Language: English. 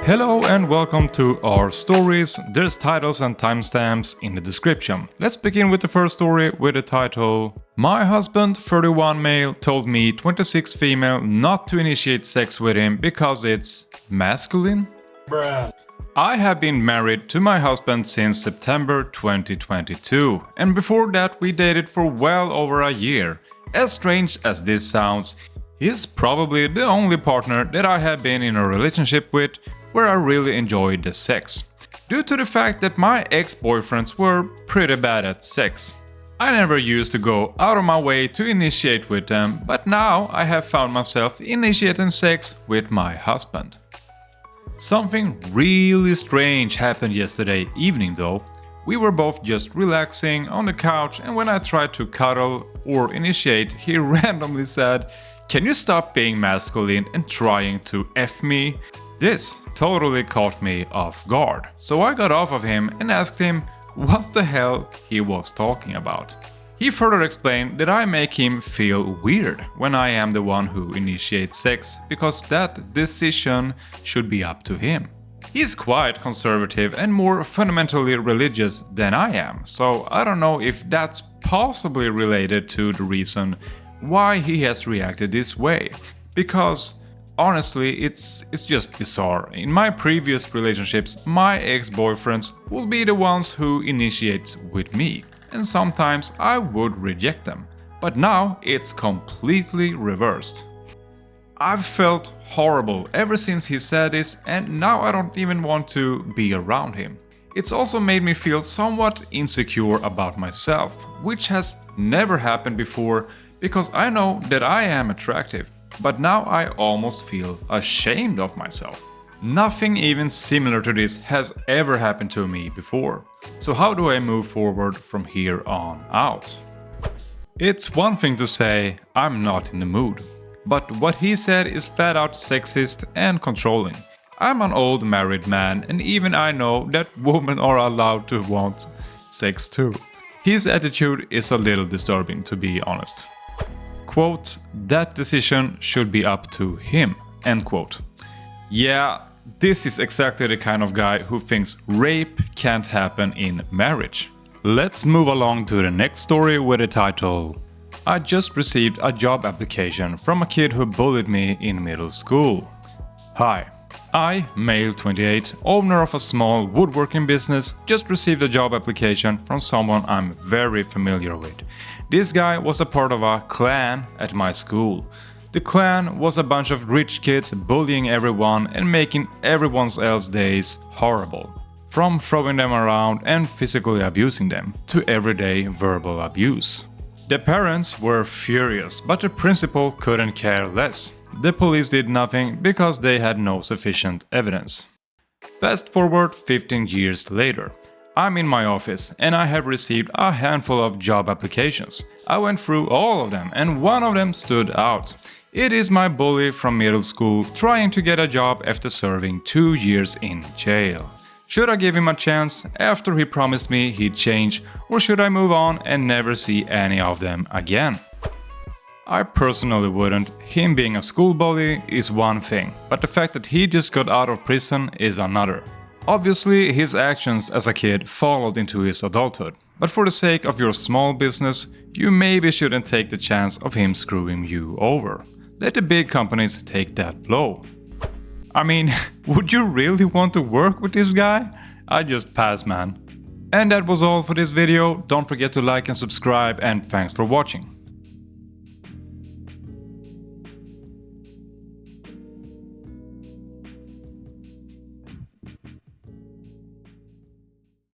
Hello and welcome to RStories. There's titles and timestamps in the description. Let's begin with the first story with the title: My husband, 31 male, told me, 26 female, not to initiate sex with him because it's masculine. Bruh. I have been married to my husband since September 2022, and before that we dated for well over a year. As strange as this sounds, he's probably the only partner that I have been in a relationship with where I really enjoyed the sex, due to the fact that my ex-boyfriends were pretty bad at sex. I never used to go out of my way to initiate with them, but now I have found myself initiating sex with my husband. Something really strange happened yesterday evening though. We were both just relaxing on the couch, and when I tried to cuddle or initiate, he randomly said, "Can you stop being masculine and trying to F me?" This totally caught me off guard, so I got off of him and asked him what the hell he was talking about. He further explained that I make him feel weird when I am the one who initiates sex, because that decision should be up to him. He's quite conservative and more fundamentally religious than I am, so I don't know if that's possibly related to the reason why he has reacted this way, because honestly, it's just bizarre. In my previous relationships, my ex-boyfriends will be the ones who initiate with me, and sometimes I would reject them. But now it's completely reversed. I've felt horrible ever since he said this, and now I don't even want to be around him. It's also made me feel somewhat insecure about myself, which has never happened before, because I know that I am attractive. But now I almost feel ashamed of myself. Nothing even similar to this has ever happened to me before. So how do I move forward from here on out? It's one thing to say, "I'm not in the mood." But what he said is flat out sexist and controlling. I'm an old married man, and even I know that women are allowed to want sex too. His attitude is a little disturbing, to be honest. Quote, "That decision should be up to him," end quote. Yeah, this is exactly the kind of guy who thinks rape can't happen in marriage. Let's move along to the next story with the title: I just received a job application from a kid who bullied me in middle school. Hi, I, male 28, owner of a small woodworking business, just received a job application from someone I'm very familiar with. This guy was a part of a clan at my school. The clan was a bunch of rich kids bullying everyone and making everyone else's days horrible. From throwing them around and physically abusing them, to everyday verbal abuse. The parents were furious, but the principal couldn't care less. The police did nothing because they had no sufficient evidence. Fast forward 15 years later. I'm in my office and I have received a handful of job applications. I went through all of them and one of them stood out. It is my bully from middle school trying to get a job after serving 2 years in jail. Should I give him a chance after he promised me he'd change, or should I move on and never see any of them again? I personally wouldn't. Him being a school bully is one thing, but the fact that he just got out of prison is another. Obviously, his actions as a kid followed into his adulthood, but for the sake of your small business, you maybe shouldn't take the chance of him screwing you over. Let the big companies take that blow. I mean, would you really want to work with this guy? I just pass, man. And that was all for this video. Don't forget to like and subscribe, and thanks for watching.